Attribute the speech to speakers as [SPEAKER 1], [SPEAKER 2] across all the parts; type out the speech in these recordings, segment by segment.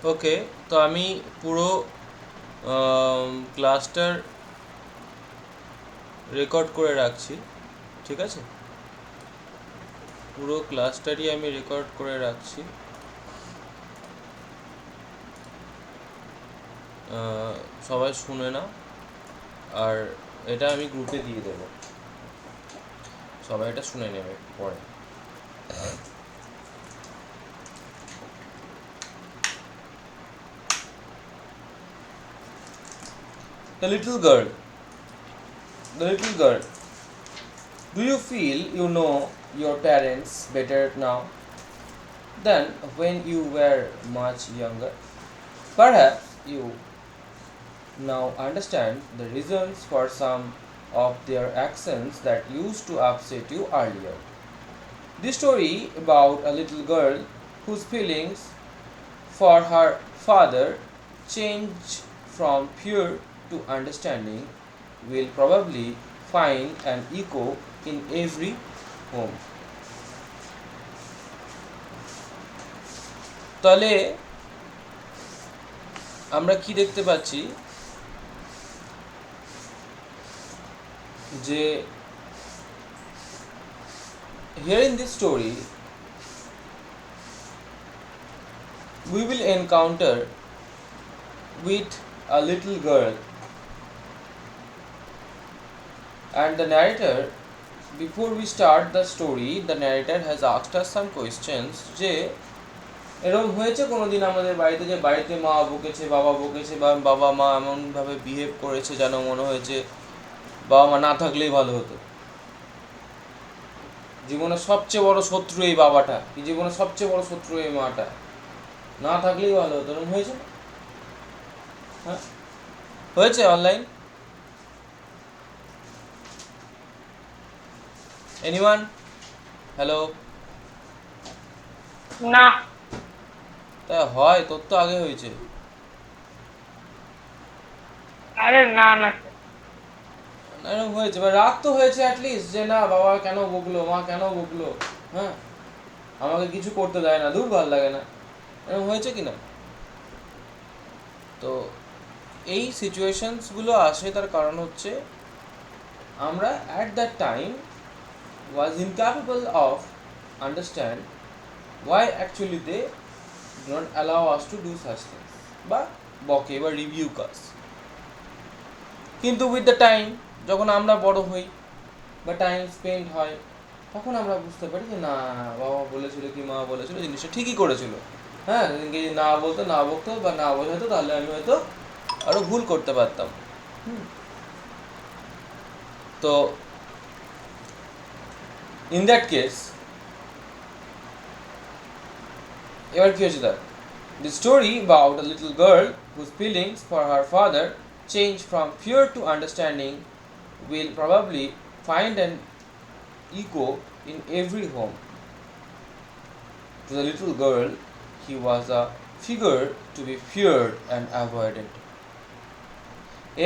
[SPEAKER 1] ওকে, তো আমি পুরো ক্লাসটার রেকর্ড করে রাখছি, ঠিক আছে? পুরো ক্লাসটারই আমি রেকর্ড করে রাখছি। সবাই শুনে নাও, আর এটা আমি গ্রুপে দিয়ে দেবো, সবাই এটা শুনে নেবে পরে। The little girl. The little girl. Do you feel you know your parents better now than when you were much younger? Perhaps you now understand the reasons for some of their actions that used to upset you earlier. This story about a little girl whose feelings for her father changed from fear to understanding will probably find an echo in every home. তাহলে আমরা কি দেখতে পাচ্ছি যে here in this story we will encounter with a little girl, and the narrator, before we start the story, the narrator has asked us some questions যে এরকম হয়েছে কোনোদিন আমাদের বাড়িতে যে বাড়িতে মা বকেছে, বাবা বকেছে, বা বাবা মা এমনভাবে বিহেভ করেছে যেন মনে হয়েছে বাবা মা না থাকলেই ভালো হতো, জীবনের সবচেয়ে বড় শত্রু এই বাবাটা, কি জীবনের সবচেয়ে বড় শত্রু এই মাটা, না থাকলেই ভালো হতো, এরকম হয়েছে? হ্যাঁ, হয়েছে অনলাইন? এনিওয়ান? হ্যালো?
[SPEAKER 2] না।
[SPEAKER 1] তা হয়, তোর তো আগে হয়েছে।
[SPEAKER 2] আরে না না
[SPEAKER 1] এরকম হয়েছে, বা রাগ তো হয়েছে অ্যাটলিস্ট, যে না বাবা কেন বকলো, মা কেন বকলো, হ্যাঁ আমাকে কিছু করতে দেয় না, দূর ভালো লাগে না, এরকম হয়েছে কি না? তো এই সিচুয়েশনসগুলো আসে, তার কারণ হচ্ছে আমরা at that time was incapable of understand why actually they do not allow us to do such things, বা বকে বা রিভিউ কাজ। কিন্তু উইথ দ্য টাইম, যখন আমরা বড় হই বা টাইম স্পেন্ড হয়, তখন আমরা বুঝতে পারি যে না, বাবা বলেছিল কি মা বলেছিল জিনিসটা ঠিকই করেছিল। হ্যাঁ, যদি না বলতো, না বকতো বা না বোঝাতো, তাহলে আমি হয়তো আরও ভুল করতে পারতাম। তো ইন দ্যাট কেস এবার কি হয়েছে তার? The story about a little girl whose feelings for her father changed from fear to understanding will probably find an echo in every home. To the little girl, he was a figure to be feared and avoided.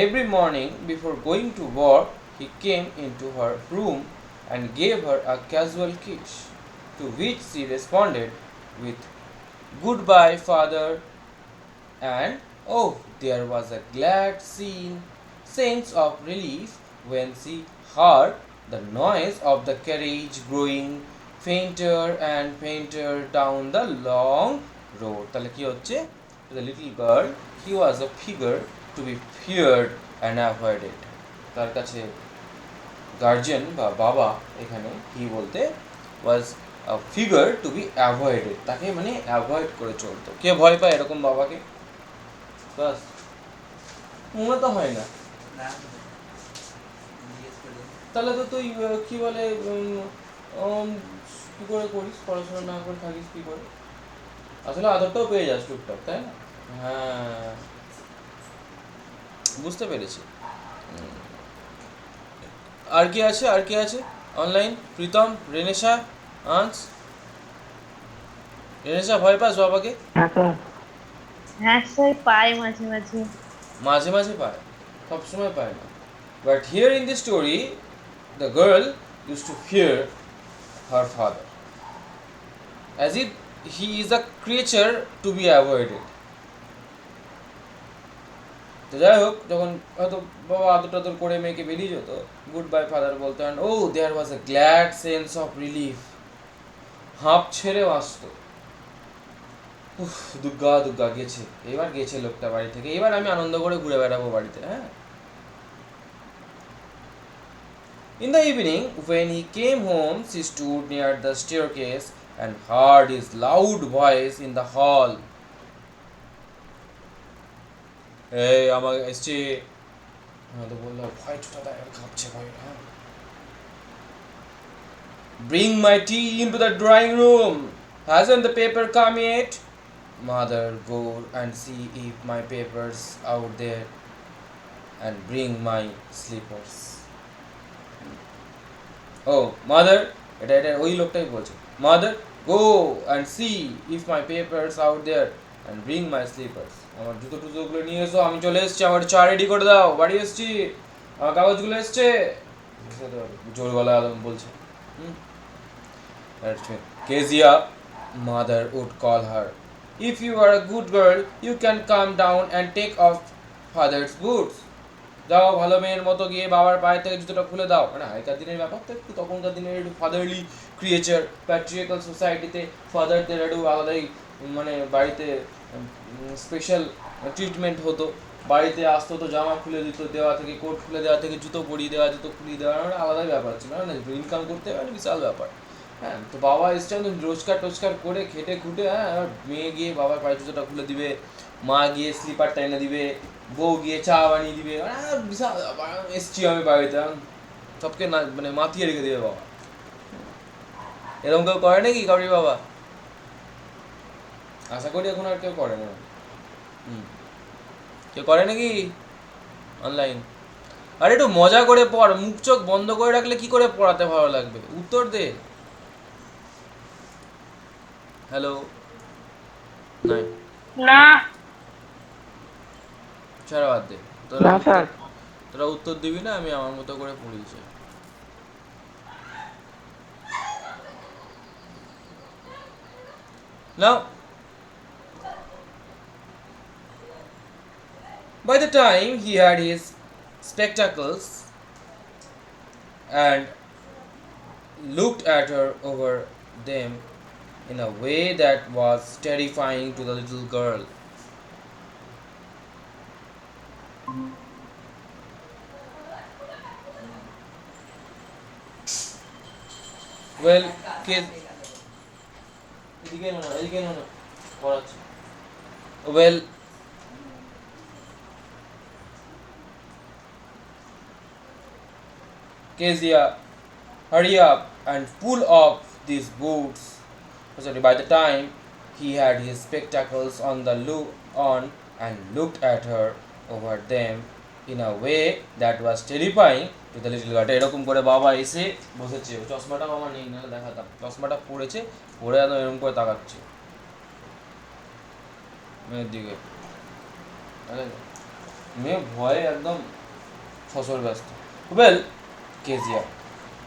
[SPEAKER 1] Every morning before going to work, he came into her room and gave her a casual kiss, to which she responded with "Goodbye, father," and oh, there was a glad sense of relief when she heard the noise of the carriage growing fainter and fainter down the long road. তাহলে কি হচ্ছে? The little girl, he was a figure to be feared and avoided. তার কাছে guardian বা বাবা, এখানে কি বলতে was a figure to be avoided, তাকে মানে অ্যাভয়েড করে চলতো। কে ভয় পায় এরকম বাবাকে? বাস, মনে তো হয় না। তাহলে তো তুই কি বলে কি করে করিস, পড়াশোনা না করে থাকিস কি করে? আসলে আদরটাও পেয়ে যাস টুকটাক, তাই না? হ্যাঁ, বুঝতে পেরেছি। আর কি আছে, আর কি আছে অনলাইন? প্রীতম, রেনেশা, আঁচ। রেনেশা, ভয় পাস বাবাকে?
[SPEAKER 2] হ্যাঁ স্যার, পাই মাঝে মাঝে।
[SPEAKER 1] মাঝে মাঝে পায়, সবসময় পায় না। But here in this story, the girl use to fear her father, as if he is a creature to be avoided. তো যাই হোক, যখন হয়তো বাবা আদর টাদর করে মেয়েকে বেরিয়ে যেত, গুড বাই ফাদার বলতো, অ্যান্ড ও there was a glad sense of relief, হাঁপ ছেড়ে বাঁচত। উফ, দুর্গা দুর্গা গেছে, এবার গেছে লোকটা বাড়ি থেকে, এবার আমি আনন্দ করে ঘুরে বেড়াবো বাড়িতে। হ্যাঁ, in the evening, when he came home, she stood near the staircase and heard his loud voice in the hall. এই আমার এসছি, তো বললো ভয় ছোটা কাঁপছে ভয়। হ্যাঁ, bring my tea into the drawing room. Hasn't the paper come yet? Mother, go and see if my paper's out there and bring my slippers. Oh, mother, এটা ওই লোকটাই বলছে। Mother, go and see if my papers out there and bring my slippers. আমার জুতো টুতোগুলো নিয়ে এসো, আমি চলে এসেছি, আমার চা রেডি করে দাও, বাড়ি এসেছি, আমার কাগজগুলো এসছে, জোর গলা বলছে। Kezia, mother would call her. If you are a good girl, you can come down and take off father's boots. যাও, ভালো মেয়ের মতো গিয়ে বাবার পায়ে থেকে জুতোটা খুলে দাও। মানে আগেকার দিনের ব্যাপার তো একটু, তখনকার দিনের একটু ফাদারলি ক্রিয়েচার, প্যাট্রিয়ার্কাল সোসাইটিতে ফাদারদের একটু আলাদাই মানে বাড়িতে স্পেশাল ট্রিটমেন্ট হতো। বাড়িতে আসতো তো জামা খুলে দিত দেওয়া থেকে, কোট খুলে দেওয়া থেকে, জুতো পরিয়ে দেওয়া, জুতো খুলিয়ে দেওয়া, মানে আলাদাই ব্যাপার ছিল না, ইনকাম করতে হবে বিশাল ব্যাপার। হ্যাঁ, তো বাবা এসছে রোজগার টোজগার করে খেটে খুটে, হ্যাঁ, এবার মেয়ে গিয়ে বাবার পায়ে জুতোটা খুলে দিবে, মা গিয়ে স্লিপারটা এনে দিবে, বউ গিয়ে চা বানিয়ে দিবে, বিশাল এসছি আমি বাড়িতে, সবকে না মানে মাতিয়ে রেখে দেবে বাবা। এরকম কেউ করে নাকি কাউরি বাবা? আশা করি এখন আর কেউ করে না। কেউ করে নাকি অনলাইন? আরে একটু মজা করে পড়, মুখ চোখ বন্ধ করে রাখলে কি করে পড়াতে ভালো লাগবে? উত্তর দে। হ্যালো, নাই,
[SPEAKER 2] না
[SPEAKER 1] ছাড়া বাদ দে। তোরা উত্তর দিবি না, আমি আমার মতো করে পড়িয়েছি। Now, by the time he had his spectacles and looked at her over them in a way that was terrifying to the little girl. Well, kids, well, Kezia, hurry up and pull off these boots. Sorry, by the time he had his spectacles on and looked at her over them in a way that was terrifying to the little girl. এরকম করে বাবা এসে বসেছে, চশমাটা আমার নেই, নাহলে দেখাতাম। চশমাটা পড়েছে, পড়ে একদম এরকম করে তাকাচ্ছে মেয়ের দিকে, মেয়ে ভয়ে একদম ফসল ব্যস্ত। Well, Kezia,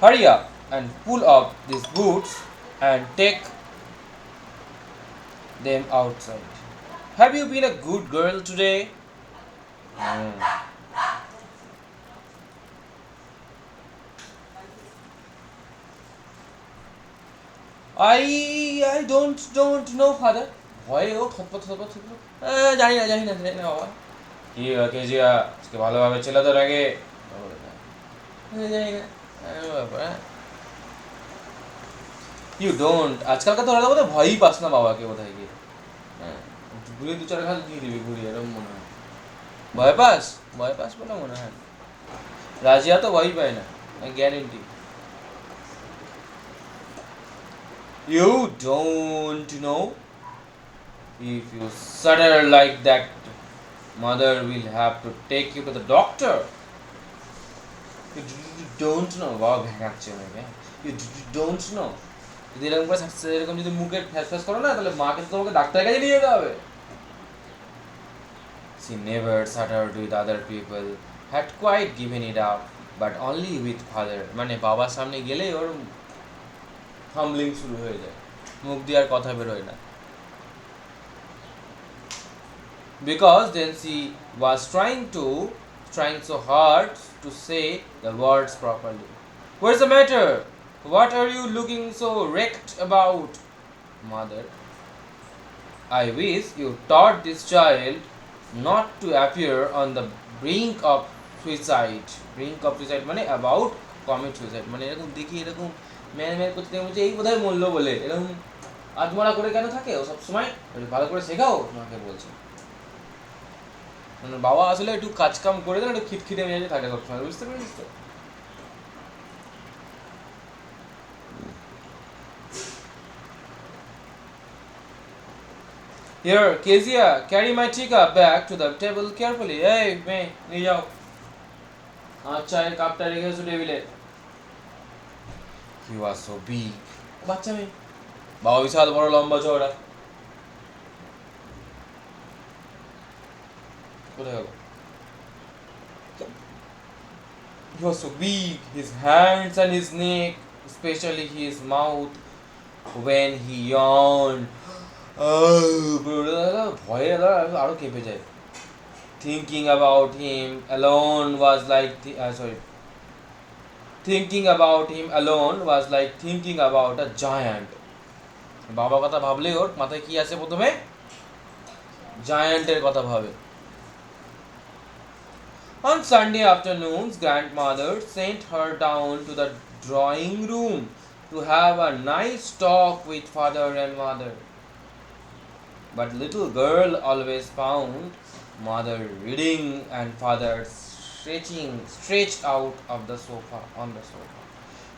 [SPEAKER 1] hurry up and pull off these boots and take them outside. Have you been a good girl today? I don't know, father. ভয়ে ও থতপত জানি না বাবা। কি কেজিয়া, আজকে ভালোভাবে ছিল তো আগে? জানি না ব্যাপার। ইউ ডোন্ট, আজকালকার তোরা তো বোধহয় ভয়ই পাস না বাবাকে বোধহয় গিয়ে। হ্যাঁ, ঘুরিয়ে দু চার ঘাস দিয়ে দিবি, ঘুরিয়ে, এরকম মনে হয়। ভয় পাস বলে মনে হয়। রাজিয়া তো ভয়ই পায় না, guarantee. You don't know? If you stutter like that, mother will have to take you to the doctor. You don't know? বাবা ভেঙাচ্ছে আমাকে। You don't know? যদি এরকম করে এরকম যদি মুখে ফ্যাস করো না, তাহলে মাকে তো তোমাকে ডাক্তারের কাছে নিয়ে যেতে হবে। She never stuttered with other people, had quite given it up, but only with father. মানে বাবার সামনে গেলেই ওর হামলিং শুরু হয়ে যায়, মুখ দিয়ে আর কথা বেরোয় না। because then she was trying so hard to say the words properly. What's the matter? What are you looking so wrecked about, mother? I wish you taught this child not to appear on the brink of suicide. Brink of suicide মানে about commit suicide. মানে এরকম দেখি এরকম man করতে বলছে এই বোধহয় মরলো বলে এরকম আত্মরা করে কেন থাকে ও সবসময় ভালো করে শেখাও তোমাকে বলছে। মানে বাবা আসলে একটু কাজ কাম করে দেন একটু খিটখিটে মেজাজে থাকে সবসময়, বুঝতে পেরেছিস তো? Here, Kezia, carry my teacup back to the table carefully. Hey, মেয়ে নিয়ে যাও আমার চায়ের কাপটা রেখে এসো টেবিলে। He was so big. বাচ্চা মেয়ে, বাবা বিশাল বড় লম্বা চওড়া। কোথায় গেল? He was so big, his hands and his neck, especially his mouth, when he yawned. ভয়ে আরো কেঁপে যায়। Thinking about him alone was like thinking about him alone was like thinking about a giant. বাবার কথা ভাবলে ওর মাথায় কি আসে প্রথমে? জায়ান্টের কথা ভাবে। On Sunday afternoons, grandmother sent her down to the drawing room to have a nice talk with father and mother. But little girl always found mother reading and father stretched out of the sofa on the sofa,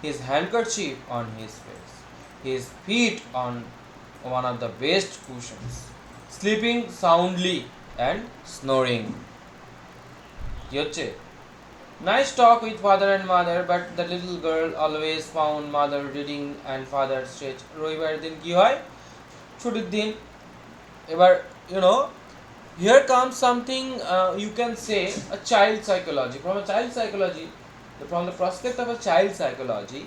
[SPEAKER 1] his handkerchief on his face, his feet on one of the best cushions, sleeping soundly and snoring. কি হচ্ছে? Nice talk with father and mother, but the little girl always found mother reading and father stretch. রবিবারের দিন কি হয়? ছুটির দিন। এবার here comes something you can say a child psychology. From the prospect of a child psychology,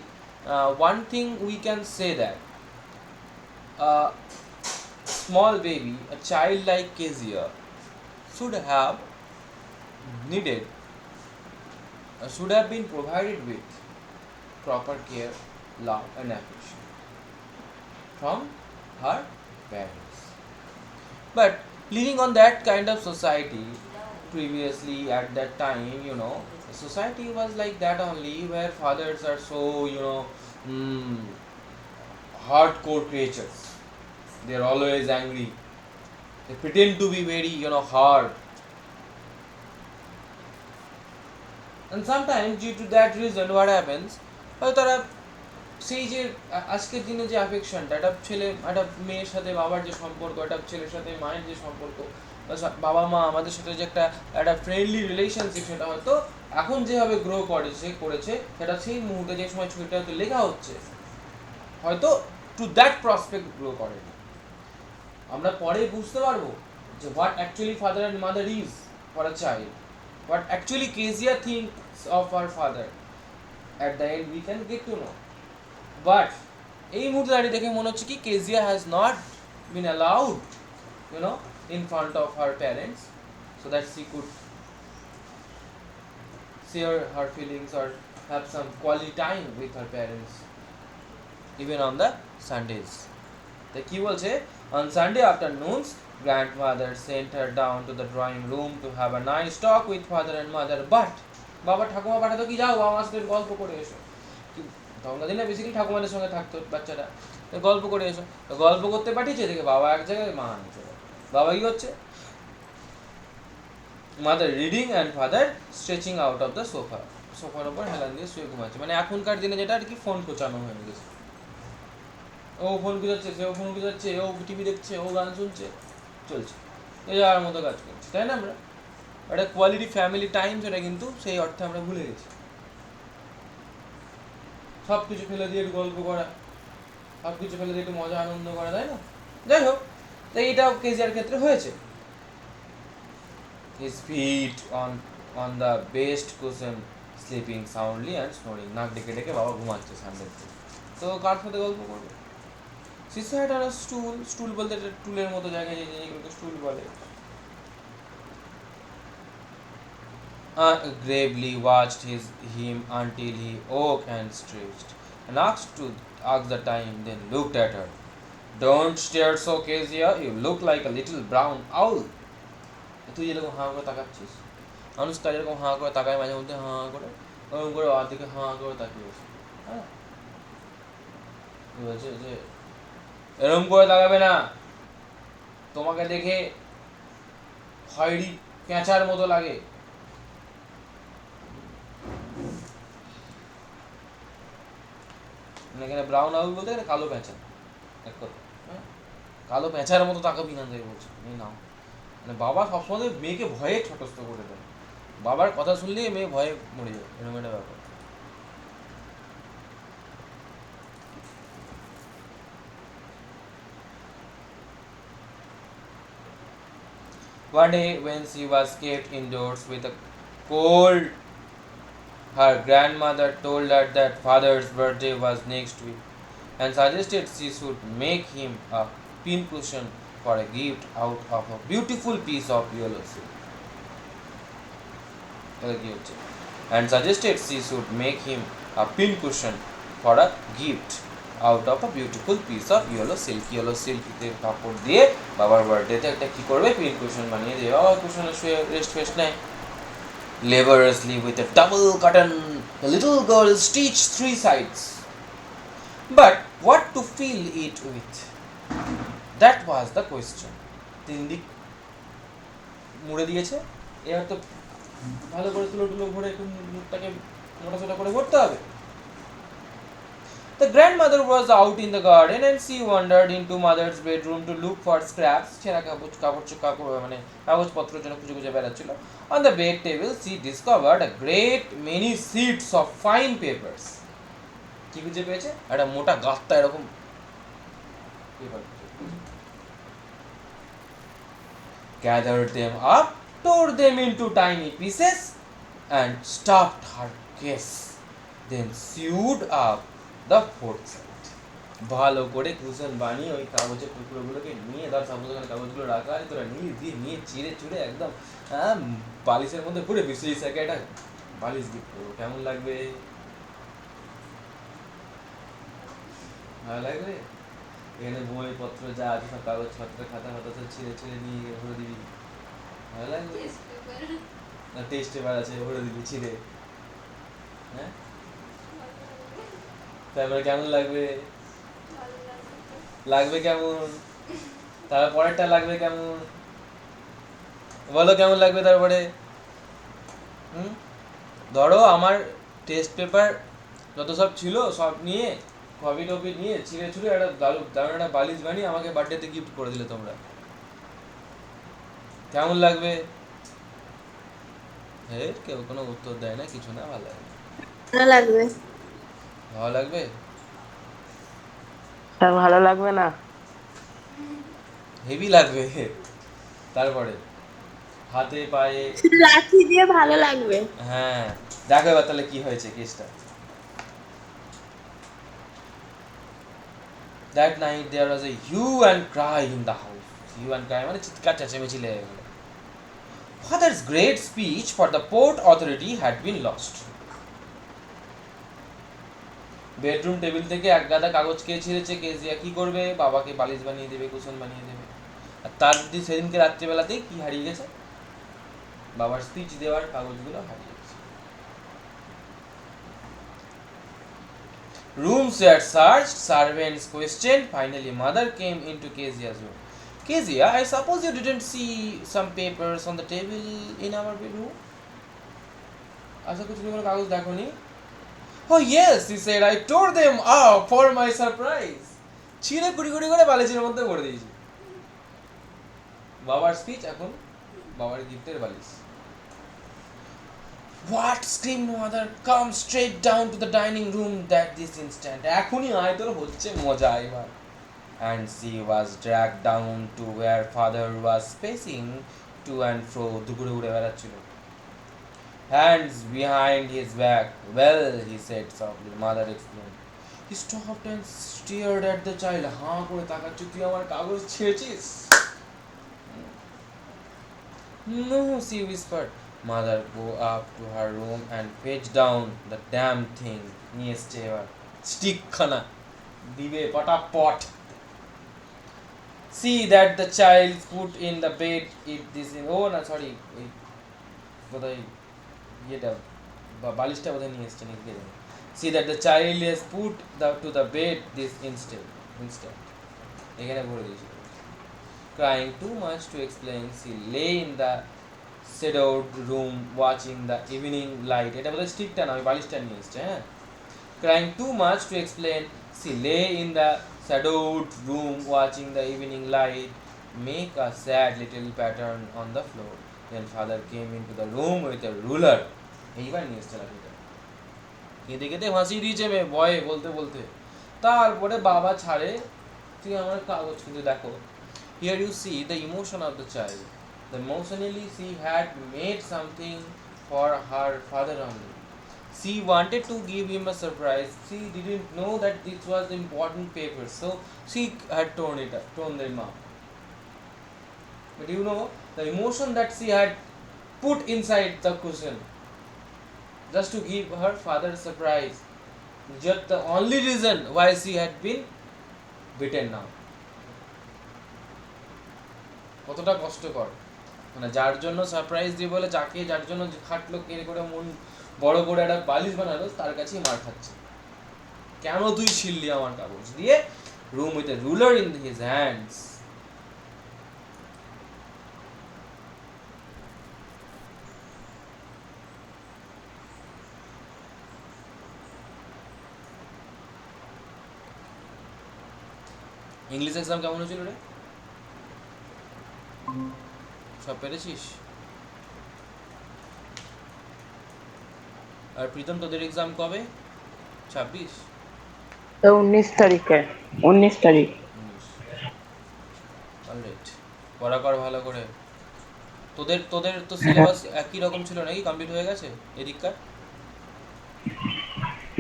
[SPEAKER 1] one thing we can say that a small baby, a child like Kezia, should have been provided with proper care, love and affection from her parents. But living on that kind of society previously at that time, the society was like that only, where fathers are so hardcore creatures. They are always angry. They pretend to be very hard, and sometimes due to that reason what happens, তারা সেই যে আজকের দিনে যে অ্যাফেকশনটা, একটা মেয়ের সাথে বাবার যে সম্পর্ক, একটা ছেলের সাথে মায়ের যে সম্পর্ক, বাবা মা আমাদের সাথে যে একটা ফ্রেন্ডলি রিলেশনশিপ, সেটা হয়তো এখন যেভাবে গ্রো করেছে সেটা সেই মুহূর্তে যে সময় ছবিটা হয়তো লেখা হচ্ছে হয়তো টু দ্যাট প্রসপেক্ট গ্রো করেনি। আমরা পরে বুঝতে পারবো যে what actually father and mother is for a child, what actually Kezia thinks of her father. At the end we can get to know. But এই মুহূর্তে দাঁড়িয়ে দেখে মনে হচ্ছে কি Kezia has not been allowed in front of her parents so that she could share her feelings or have some quality time with her parents even on the Sundays. তো কি বলছে? On Sunday afternoons, grandmother sent her down to the drawing room to have a nice talk with father and mother. But বাবা ঠাকুমা পাঠাতো কি, যাও বাবার সাথে গল্প করে এসো। তখনকার দিনে বেসিক্যালি ঠাকুমাদের সঙ্গে থাকতো বাচ্চারা, গল্প করে এসো। গল্প করতে পাঠিয়েছে, দেখে বাবা এক জায়গায় মা নিচে। বাবা কি হচ্ছে? Mother reading and father stretching out of the সোফার ওপর হেলান দিয়ে শুয়ে ঘুমাচ্ছে। মানে এখনকার দিনে যেটা আর কি ফোন কোচানো হয়ে গেছে। ও ফোন গুজাচ্ছে, সেও ফোন গুজাচ্ছে, ও টিভি দেখছে, ও গান শুনছে, চলছে, এ যাওয়ার মতো কাজ করছে, তাই না? আমরা একটা কোয়ালিটি ফ্যামিলি টাইম, সেটা কিন্তু সেই অর্থে আমরা ভুলে গেছি। সব কিছু ফেলে দিয়ে একটু গল্প করা, সব কিছু ফেলে দিয়ে একটু মজা আনন্দ করা, তাই না? যাই হোক, তাই এটাও কেজিয়ার ক্ষেত্রে হয়েছে। His feet on the best cushion, sleeping soundly and snoring. নাক ডেকে ডেকে বাবা ঘুমাচ্ছে সানডে। তো কার সাথে গল্প করবে? She sat on a stool বলতে টুলের মতো জায়গায়, যেগুলোকে স্টুল বলে, সেই জায়গায় বসে গল্প করছে। She was sitting on a stool, and her father was sitting on the other side of the table. She sat on a stool, and her father was sitting on the other side of the table. She was gravely watched him until he woke and stretched, and asked the time, then looked at her. Don't stare so, Kezia. You look like a little brown owl. তুই যেরকম হাঁ করে তাকাচ্ছিস, অনুষ্কা যেরকম হাঁ করে তাকায় মাঝে মধ্যে হাঁ করে, ওরকম করে ওর দিকে হাঁ করে তাকিয়ে বসে। হ্যাঁ, বলছে যে এরকম করে তাকাবে না, তোমাকে দেখে খয়েরি পেঁচার মতো লাগে। এখানে ব্রাউন আউল বলতে গেলে কালো পেঁচা, এক কথা। হ্যাঁ, কালো পেঁচার মতো তাকাবি না তাই বলছে, এই নাও। মানে বাবা সবসময় মেয়েকে ভয়ে ছোটস্থ করে দেয়, বাবার কথা শুনলেই মেয়ে ভয়ে মরে যায়, এরকম একটা ব্যাপার। One day, when she was kept indoors with a cold, her grandmother told her that father's birthday was next week and suggested she should make him a pincushion for a gift out of a beautiful piece of yellow silk. And suggested she should make him a pincushion for a gift out of a beautiful piece of yellow silk. Yellow silk এর কাপড় দিয়ে বাবার বার্থডেতে একটা কি করবে, pin cushion বানিয়ে দেবে। বাবা কুশনে শুয়ে রেস্ট ফেস্ট নেয়। Laboriously with a double curtain, the little girl stitched 3 sides. But what to fill it with? That was the question. 3 দিক মুড়ে দিয়েছে, এবার তো ভালো করে তুলো ভরে একটু মুখটাকে মোটাসোটা করে ভরতে হবে। The grandmother was out in the garden and she wandered into mother's bedroom to look for scraps. ছেঁড়া মানে কাগজপত্রের জন্য খুঁজে খুঁজে বেড়াচ্ছিল। On the bed table she discovered a great many sheets of fine papers. কি খুঁজে পেয়েছে? একটা মোটা গাঁথা এরকম paper. Gathered them up, tore them into tiny pieces and stuffed her case. Then sewed up the fourth side. ভালো করে cushion বানিয়ে ওই কাগজের টুকরোগুলোকে নিয়ে, ধর সাপোজ ওখানে কাগজগুলো রাখা আছে, তোরা নিয়ে চিড়ে চুড়ে একদম বালিশের মধ্যে পুরো বিশাল স্যাকে একটা বালিশ গিফট করবো। কেমন লাগবে? ভালো লাগবে? এখানে বইপত্র যা আছে সব কাগজপত্র খাতা ফাতা সব ছিঁড়ে নিয়ে ভরে দিবি। ভালো লাগবে? না টেস্ট পেপার আছে, ভরে দিবি ছিঁড়ে। হ্যাঁ, তারপরে কেমন লাগবে? লাগবে কেমন? তারপর পরেরটা লাগবে কেমন? বলো কেমন লাগবে তারপরে? ধরো আমার টেস্ট পেপার যত সব ছিল সব নিয়ে কপি টপি নিয়ে ছিঁড়ে ছুঁড়ে একটা দারুণ একটা বালিশ বানিয়ে আমাকে বার্থডেতে গিফট করে দিলে তোমরা, কেমন লাগবে? কেউ কোনো উত্তর দেয় না, কিছু না। ভালো লাগবে?
[SPEAKER 2] ভালো লাগবে।
[SPEAKER 1] ভালো লাগবে?
[SPEAKER 3] ভালো লাগবে না?
[SPEAKER 1] হেভি লাগবে। তারপরে হাতে পায়ে
[SPEAKER 2] লাঠি দিয়ে ভালো লাগবে।
[SPEAKER 1] হ্যাঁ, দেখো এবার তাহলে কি হয়েছে কেসটা। That night there was a hue and cry in the house. Hue and cry মানে চিৎকার চেঁচামেচি লেগে গেল। Father's great speech for the port authority had been lost. Bedroom table থেকে এক গাদা কাগজ কে ছিঁড়েছে, কেজিয়া কি করবে? বাবাকে বালিশ বানিয়ে দেবে, কুশন বানিয়ে দেবে। আর তার সেদিনকে রাত্রিবেলাতেই কি হারিয়ে গেছে? বাবার স্পিচ দেওয়ার কাগজগুলো হারিয়ে গেছে। Rooms were searched, servants questioned. Finally, mother came into Kezia's room. Kezia, I suppose you didn't see some papers on the table in our bedroom? আশা করছি তুমি কোনো কাগজ দেখোনি? Oh yes, he said, I tore them up for my surprise. ছিঁড়ে কুড়ি করে বালিশের মধ্যে ভরে দিয়েছি। বাবার স্পিচ এখন বাবার গিফটের বালিশ। What? Screamed mother. Come straight down to the dining room that this instant. এখনই আয়, তোর হচ্ছে মজা এবার। And she was dragged down to where father was pacing to and fro. দুপুরে উড়ে বেড়াচ্ছিল। Hands behind his back. Well, he said softly. Mother explained. He stopped and stared at the child. হাঁ করে তাকাচ্ছি, তুই আমার কাগজ ছিঁড়েছিস? No, she whispered. Mother go up to her room and fetch down the damn thing. নিয়ে এসছে এবার stick খানা দিবে পটাপট. See that the child put in the bed it this in oh না সরি এই বোধহয় ইয়েটা বালিশটা বোধহয় নিয়ে এসছে নাকি জানি. See that the child has put to the bed this instant এখানে ভরে দিয়েছি. Crying too much to explain, she lay in the shadowed room watching the evening light. এটা বোধহয় স্টিকটা না, আমি বালিশটা নিয়ে এসছে. হ্যাঁ. Crying too much to explain, she lay in the shadowed room watching the evening light make a sad little pattern on the floor. Then father came into the room with a ruler. এইবার নিয়ে এসছে লাঠিটা. কেঁদে কেঁদে ভাসিয়ে দিয়েছে মেয়ে ভয়ে বলতে বলতে. তারপরে বাবা ছাড়ে. তুই আমার কাগজ কিন্তু দেখো. Here you see the emotion of the child. Emotionally she had made something for her father only. She wanted to give him a surprise. She didn't know that this was important paper, so she had torn them up. But you know the emotion that she had put inside the cushion just to give her father a surprise. Just the only reason why she had been beaten now. কতটা কষ্টকর, মানে যার জন্য surprise দিয়ে বলে যার জন্য খাটলো কেড়ে করে মন বড় করে একটা বালিশ বানালো তার কাছেই মার খাচ্ছে. কেন তুই ছিললি আমার কাগজ দিয়ে? Room with a ruler in his hands. English exam কেমন হয়েছিল রে? সব পেরেছিস? আর প্রীতম তোদের এক্সাম কবে? 26?
[SPEAKER 2] 19 তারিখে, 19 তারিখ।
[SPEAKER 1] অলরাইট, পড়া কর ভালো করে. তোদের তোদের তো সিলেবাস একই রকম ছিল নাকি? কমপ্লিট হয়ে গেছে এদিককার?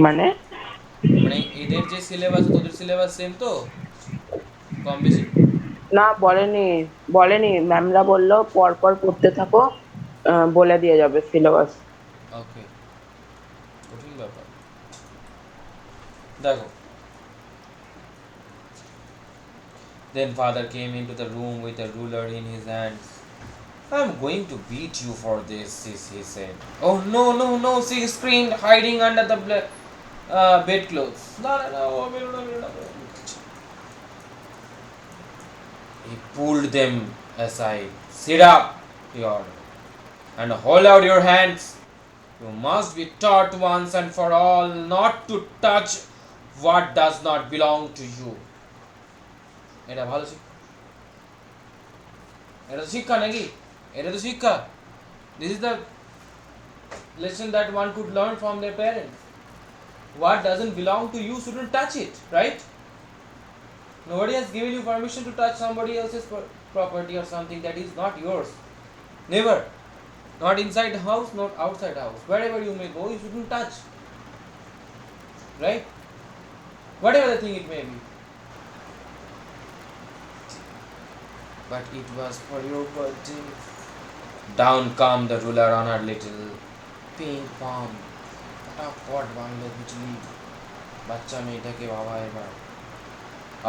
[SPEAKER 2] মানে
[SPEAKER 1] মানে এদের যে সিলেবাস তোদের সিলেবাস সেম তো কম বেশি?
[SPEAKER 2] না, বলেনি ম্যামরা বললো পরপর পড়তে থাকো, বলে দিয়ে যাবে সিলেবাস।
[SPEAKER 1] ওকে, কঠিন ব্যাপার. দেখো. Then father came into the room with a ruler in his hands. I'm going to beat you for this, he said. Oh no, no, no, she screamed, hiding under the bedclothes. No, no, no. He pulled them aside. Sit up, he ordered, and hold out your hands. You must be taught once and for all not to touch what does not belong to you. এটা ভালো শিক্ষা? এটা তো শিক্ষা নাকি? এটা তো শিক্ষা. This is the lesson that one could learn from their parents. What doesn't belong to you shouldn't touch it, right? Nobody has given you permission to touch somebody else's property or something that is not yours. Never. Not inside the house, not outside the house. Wherever you may go, you shouldn't touch. Right? Whatever the thing it may be. But it was for your birthday. Down come the ruler on her little pink palm. ফটাফট bungalow বিজলি. বাচ্চা মেয়েটাকে বাবা এবার.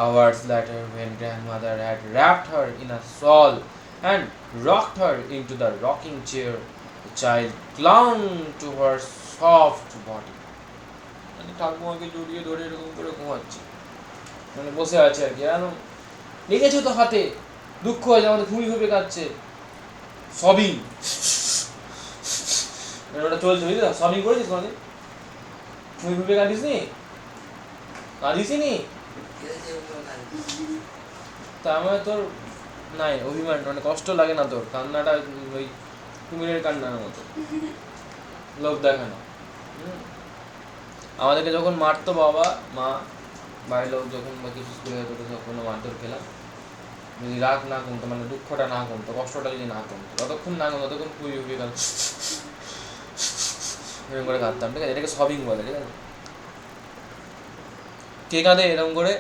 [SPEAKER 1] Hours later, when grandmother had wrapped her in a shawl and rocked her into the rocking chair, the child clung to her soft body. মানে ঠাকুমাকে জড়িয়ে ধরে এরকম করে ঘুমাচ্ছে, মানে বসে আছে আর কি. লেগেছে তো হাতে, দুঃখ হয়েছে, আমাদের ঘুমি ঘুমে কাচ্ছে. সবিং ওটা চলছে, বুঝলি তো? সবিং করেছিস মানে ঘুমি ঘুমে কাঁদিস নি? কাঁদিস নি? তা আমার তোর নাই অভিমান, মানে কষ্ট লাগে না তোর? কান্নাটা ওই কুমিরের কান্নার মতো, লোক দেখানো. আমাদেরকে যখন মারতো বাবা মা, বাড়ির লোক যখন বা কিছু স্কুলে হতো কোনো মারধর খেলাম, যদি রাগ না কমতো, মানে দুঃখটা না কমতো, কষ্টটা যদি না কমতো, ততক্ষণ না কমতো ততক্ষণ খুবই খুবই কাঁদ এরকম করে কাঁদতাম. ঠিক আছে? এটাকে সবিং বলে. ঠিক আছে? কে কাঁদে এরকম করে?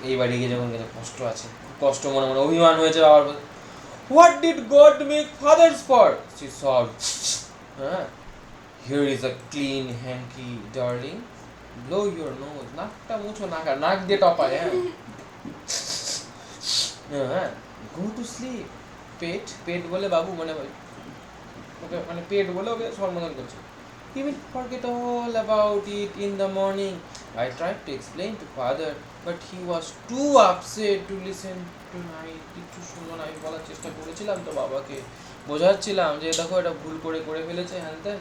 [SPEAKER 1] এই বাড়ি গিয়ে যখন গেছে কষ্ট আছে, কষ্ট মনে মনে অভিমান হয়েছে বাবার প্রতি। What did God make fathers for, she solved. হ্যাঁ, here is a clean hankie darling, blow your nose, নাকটা মুছো, নাক দিয়ে টপায়। হ্যাঁ, হ্যাঁ, গো টু স্লিপ, পেট, পেট বলে বাবু মানে ওকে, মানে পেট বলে ওকে সম্বোধন করছে। He will forget all about it in the morning. I tried to explain to father, but he was too upset to listen tonight. কিছু শুনলো না। আমি বলার চেষ্টা করেছিলাম তো বাবাকে, বোঝাচ্ছিলাম যে দেখো এটা ভুল করে ফেলেছে, হ্যান ত্যান,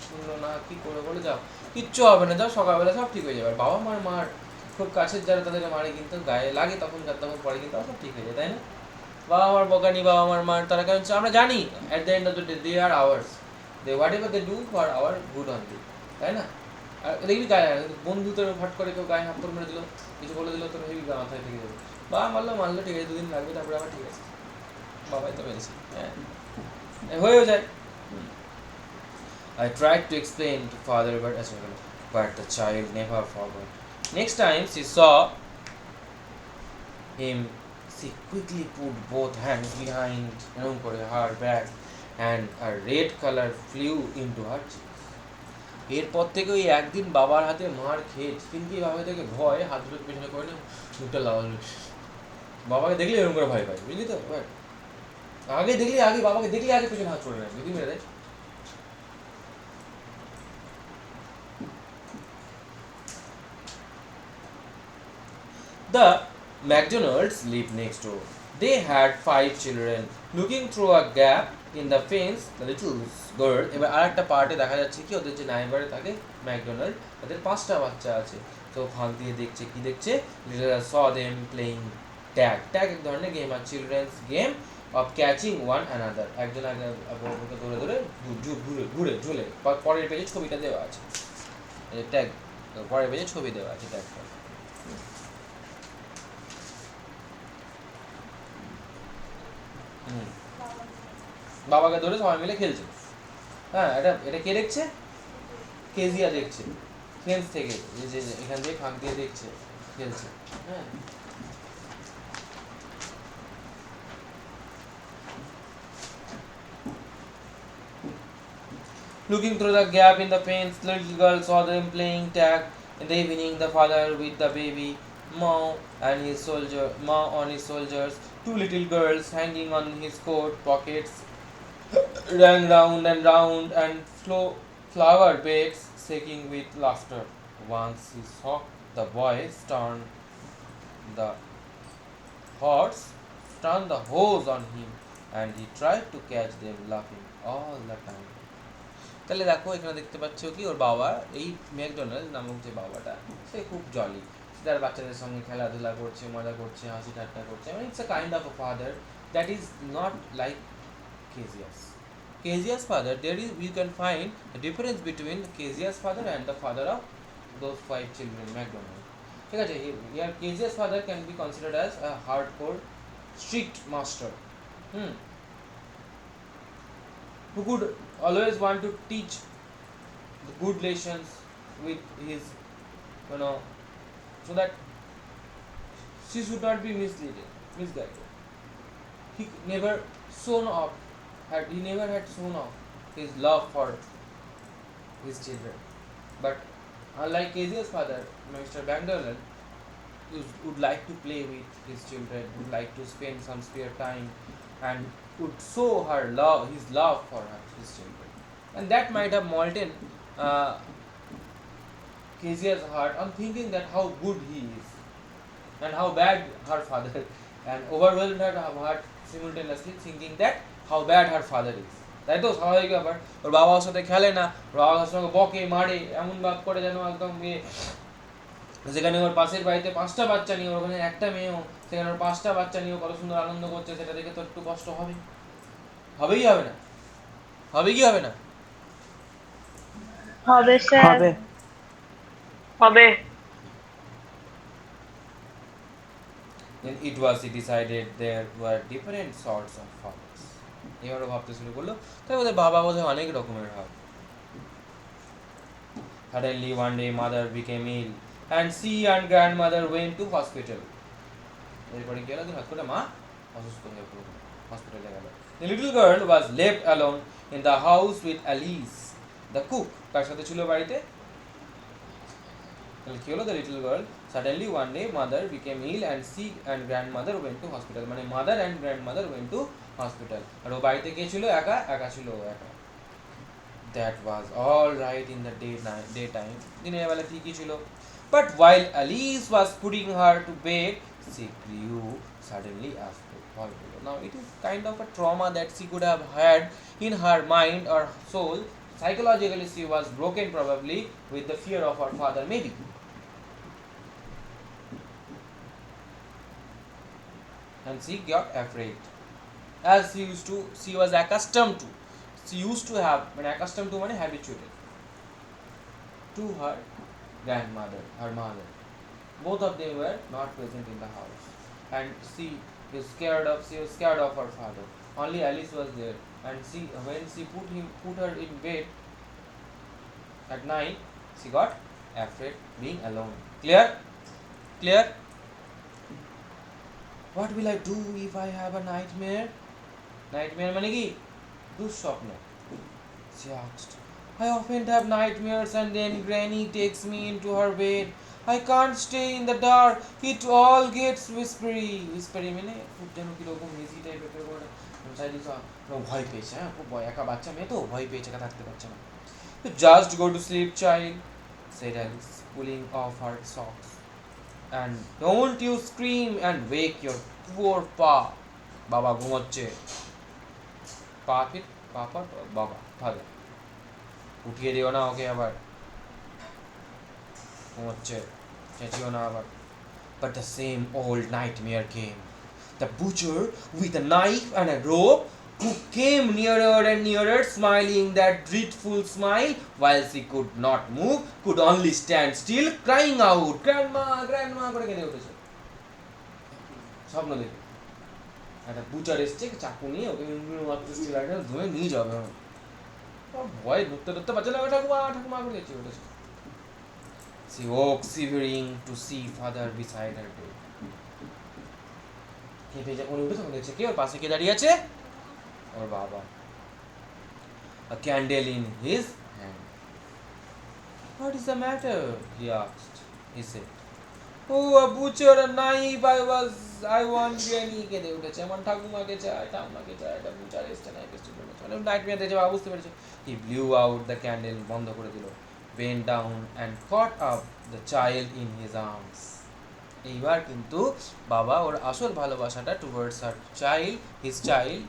[SPEAKER 1] শুনলো না। কি করে বলে যাও, কিচ্ছু হবে না, যাও সকালবেলা সব ঠিক হয়ে যাবে। আর বাবা মার খুব কাছের যারা তাদের মারে কিন্তু গায়ে লাগে, তখন পরে কিন্তু সব ঠিক হয়ে যায়, তাই না? বাবা মার বকানি, বাবা মার তারা, কারণ আমরা জানি at the end of the day they are ours, they whatever they do for our good only, তাই না? আর দেখবি গায়ে বন্ধু তোর হট করে কেউ গায়ে হাত মেরে দিল, কিছু বলে দিল, তোর হেভি মাথায় থেকে যাবে। বাবা মারলো ঠিক আছে, দুদিন লাগবে, তারপরে আবার ঠিক আছে, বাবাই তো মেরেছে। হ্যাঁ, হয়েও যায়। I tried to explain to father, but the child never forgot. Next time she saw him, she quickly put both hands behind her back, and a red color flew into her cheeks. এরপর থেকে ওই একদিন বাবার হাতে মার খেয়ে কিন্তু বাবা থেকে ভয় হাত দুটো পেছনে করে না, মুখটা লাল, বাবাকে দেখলে এরকম করে ভয় পায়, বুঝলি তো? বাবাকে দেখলে আগে পেছনে হাত চলে নেয়, বুঝলি মেরে দেয়। The McDonalds lived next door. They had 5 children. Looking through a gap in the fence, the little girl, এবার আরেকটা পার্টে দেখা যাচ্ছে কি ওদের যে নাইবারে থাকে ম্যাকডোনাল্ড, তাদের 5টা বাচ্চা আছে। তো ফাঁক দিয়ে দেখছে, কি দেখছে? Little saw them playing tag. Tag এক ধরনের গেম, আর children's game of catching one another, একজন অপরকে ধরে ঘুরে ঝুলে। পরের পেজে ছবিটা দেওয়া আছে, ট্যাগ, পরের পেজে ছবি দেওয়া আছে ট্যাগটা। বাবাকে ধরে সবাই মিলে খেলছে। হ্যাঁ, এটা এটা কে দেখছে? কেজিয়া দেখছে ফেন্স থেকে, যে এখান থেকে ফাঁক দিয়ে দেখছে, খেলছে। হ্যাঁ, looking through the gap in the fence, little girl saw them playing tag. In the evening, the father with the baby, Ma on his soldiers, 2 little girls hanging on his coat pockets, ran round and round and flower beds shaking with laughter. Once he saw the boys the horse turn the hose on him, and he tried to catch them laughing all the time. তাহলে দেখো এখানে দেখতে পাচ্ছ কি ওর বাবা, এই McDonald নামক যে বাবাটা, সে খুব জলি, তার বাচ্চাদের সঙ্গে খেলাধুলা করছে, মজা করছে, হাসি ঠাট্টা করছে। It's a kind of a father that is not like Kezia's. Kezia's father, there is, you can find the difference between Kezia's father and the father of those 5 children, McDonald. ঠিক আছে, here Kezia's father can be considered as a hardcore, strict master, who could always want to teach the good lessons with his, so that she should not be misguided. He never had shown off his love for his children. But unlike Kezia's father, Mr. McDonald would like to play with his children, would like to spend some spare time, and would show his love for his children. And that might have molten Kezia's heart on thinking that how good he is and how bad her father, and overwhelmed her heart simultaneously thinking that how bad her father is. তাই তো স্বাভাবিক ব্যাপার, ওর বাবা ওর সাথে খেলে না, ওর বাবার সঙ্গে বকে মারে, এমন ভাব করে যেন একদম যেখানে ওর পাশের বাড়িতে 5টা বাচ্চা নিয়ে, ওর ওখানে একটা মেয়েও, সেখানে ওর 5টা বাচ্চা নিয়ে কত সুন্দর আনন্দ করছে, সেটা দেখে তো একটু কষ্ট হবে, হবে না? হবে কি হবে না?
[SPEAKER 2] হবে স্যার, হবে।
[SPEAKER 1] Then it was decided there were different sorts of fathers. এবারে ভাবতে শুরু করলো, তাই ওদের বাবা বোধহয় অনেক রকমের হয়। Suddenly one day mother became ill. and she and grandmother went to hospital. এরপরে কি হলো হঠাৎ করে মা অসুস্থ হয়ে পড়ল, হসপিটালে গেল। The little girl was left alone in the house with Alice the cook. কার সাথে ছিল বাড়িতে? তাহলে কি হলো? The little girl suddenly one day mother became ill and she and grandmother went to hospital. মানে mother and grandmother went to hospital. আর ও বাড়িতে কে ছিল? একা একা ছিল, ও একা। That was all right in the daytime. দিনের বেলা ঠিকই ছিল। But while Alice was putting her to bed, she grew suddenly afraid. Now it is kind of a trauma that she could have had in her mind or soul. Psychologically she was broken probably with the fear of her father maybe. And she got afraid. As she was accustomed to. She used to have, when accustomed to, habituated to her grandmother, her mother. Both of them were not present in the house, and she was scared of her father. Only Alice was there, and when she put her in bed at night, she got afraid being alone. Clear? What will I do if I have a nightmare? Nightmare মানে কি? দুঃস্বপ্ন. She asked. I often have nightmares and then Granny takes me into her bed. I can't stay in the dark. It all gets whispery. Whispery মানে খুব যেন কিরকম মিজি টাইপের করে চাইলে ভয় পেয়েছে, হ্যাঁ খুব ভয়, একা বাচ্চা মেয়ে তো ভয় পেয়েছে, একা থাকতে পারছে না। You just go to sleep, child, said Alice, pulling off her socks. And don't you scream and wake your poor pa. বাবা ঘুমোচ্ছে। পা কি? পাপা বাবা ফাদার। উঠিয়ে দিও না ওকে আবার, ঘুমোচ্ছে, চেঁচিও না আবার। But the same old nightmare came. The butcher with a knife and a rope, who came nearer and nearer, smiling that dreadful smile, while she could not move, could only stand still, crying out, "Grandma, grandma!" করে কেঁদে উঠেছে। স্বপ্ন দেখে একটা Butcher এসছে চাকু নিয়ে ওকে ধুয়ে নিয়ে যাবে, ভয় ধরতে ধরতে পারছে না, ঠাকুমা ঠাকুমা করে গেছে উঠেছে। She woke shivering to see father beside her bed. কেঁপে যখন উঠে তখন দেখছে কে ওর পাশে কে দাঁড়িয়ে আছে? ওর বাবা। A candle in his hand. What is the matter? He asked. He said, "Oh, a butcher, a knife. I want Granny." কেঁদে উঠেছে, আমার ঠাকুমাকে চাই, ঠাকুমাকে চাই, একটা বুচার এসছে, নাইফ এসছে, মানে নাইটমেয়ার দেখে বাবা বুঝতে পেরেছে। He blew out the candle, বন্ধ করে দিল, bent down and caught up the child in his arms. এইবার কিন্তু বাবা ওর আসল ভালোবাসাটা towards her child, his child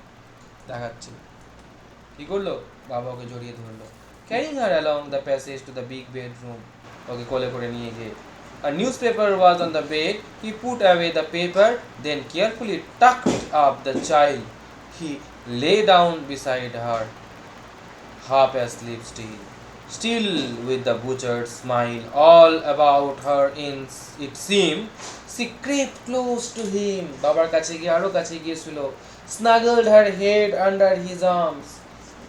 [SPEAKER 1] দেখাচ্ছে। কি করলো? বাবা ওকে জড়িয়ে ধরলো। Carrying her along the passage to the big bedroom, ওকে কোলে করে নিয়ে গিয়ে। A newspaper was on the bed. He put away the paper, then carefully tucked up the child. He lay down beside her, half asleep still with the butcher's smile all about her in it seemed. She crept close to him, বাবার কাছে গিয়ে আরো কাছে গিয়েছিল, snuggled her head under his arms.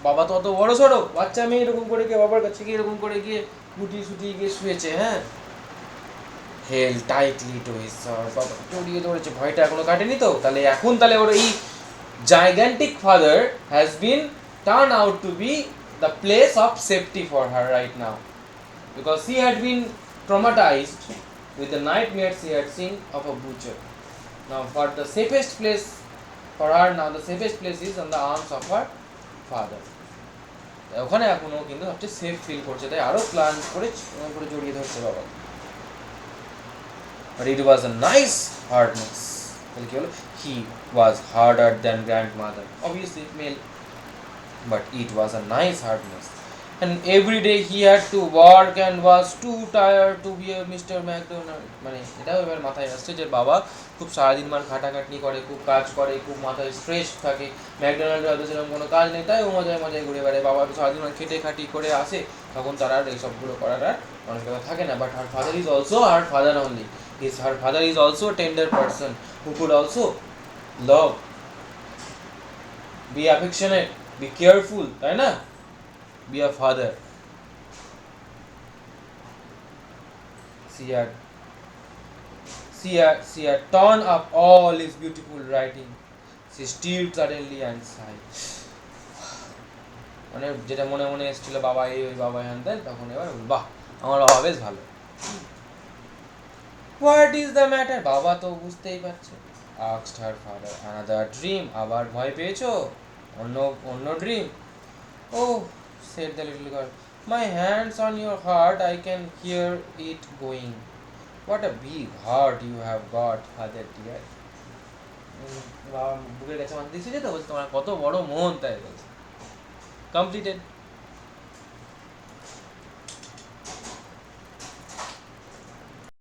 [SPEAKER 1] বাবা তো অত বড় সড়ো বাচ্চা মেয়ে এরকম করে গিয়ে বাবার কাছে গিয়ে এরকম করে গিয়ে গুটি সুটি গিয়ে শুয়েছে, হ্যাঁ। held tightly to his sword, বাবা জড়িয়ে ধরেছে, ভয়টা এখনো কাটেনি তো। তাহলে ওর এই gigantic father has been turned out to be the place of safety for her right now, because she had been traumatized with the nightmares she had seen of a butcher. Now for the safest place for her, now the safest place is on the arms of her father. ওখানে এখনো কিন্তু সবচেয়ে safe feel করছে, তাই আরো plan করে জড়িয়ে ধরছে বাবা। But it was a nice hardness. He was harder than grandmother, obviously male, but it was a nice hardness. And every day he had to work and was too tired to be a Mr. McDonald. মানে এটাও এবার মাথায় আসছে যে বাবা খুব সারাদিন খাটাখাটনি করে, খুব কাজ করে, খুব মাথায় স্ট্রেস থাকে। ম্যাকডোনাল্ডে হয়তো সেরকম কোনো কাজ নেই, তাই ও মজায় মজায় ঘুরে বেড়ায়। বাবা সারাদিন খেটে খাটি করে আসে, তখন তার আর এইসবগুলো করার আর মানসিকতা থাকে না। But her father is also her father only. Her father is also a tender person who could also love, be affectionate, be careful, তাই না? Be a father. She had She had torn up all his beautiful writing. She stirred suddenly and sighed. মানে যেটা মনে মনে এসেছিল বাবা এই ওই বাবা হ্যান দেন, তখন এবার বাহ আমার বাবা বেশ ভালো। হোয়াট ইজ দ্য ম্যাটার, বাবা তো বুঝতেই পারছে। Asked her father, another dream, আবার ভয় পেয়েছো? অন্য অন্য ড্রিম? ও, said the little girl, my hands on your heart, I can hear it going. What a big heart you have got, father dear. বাবা বুকের কাছে মাথা দিয়েছে, তো বলছে তোমার কত বড় মন, তাই বলছে। কমপ্লিটেড।